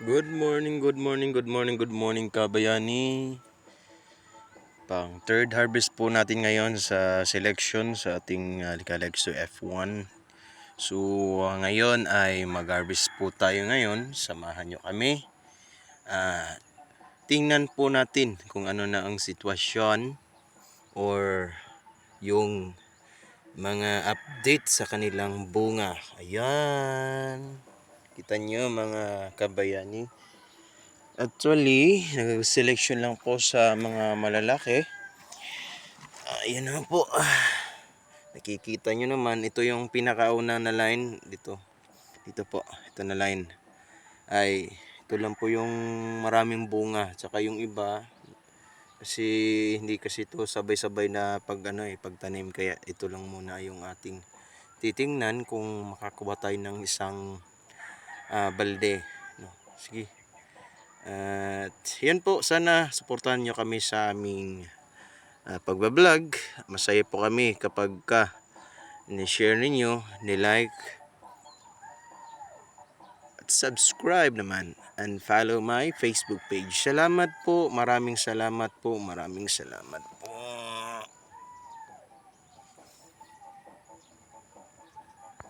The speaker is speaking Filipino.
Good morning, good morning, good morning, good morning kabayani. Pang third harvest po natin ngayon sa selection sa ating Likalexo F1. So ngayon ay mag-harvest po tayo ngayon. Samahan nyo kami. Tingnan po natin kung ano na ang sitwasyon or yung mga update sa kanilang bunga. Ayan. Kita nyo mga kabayani. Actually, nag-selection lang po sa mga malalaki. Ayan naman po. Nakikita nyo naman, ito yung pinakauna na line. Dito po, ito na line. Ay, ito lang po yung maraming bunga. Tsaka yung iba, kasi hindi kasi ito sabay-sabay na pagtanim. Kaya ito lang muna yung ating titingnan kung makakuha tayo ng isang balde. No, sige. At yan po, sana suportahan nyo kami sa aming pagbablog. Masaya po kami kapag ni-share ninyo, ni-like at subscribe naman and follow my Facebook page. Salamat po, maraming salamat po, maraming salamat.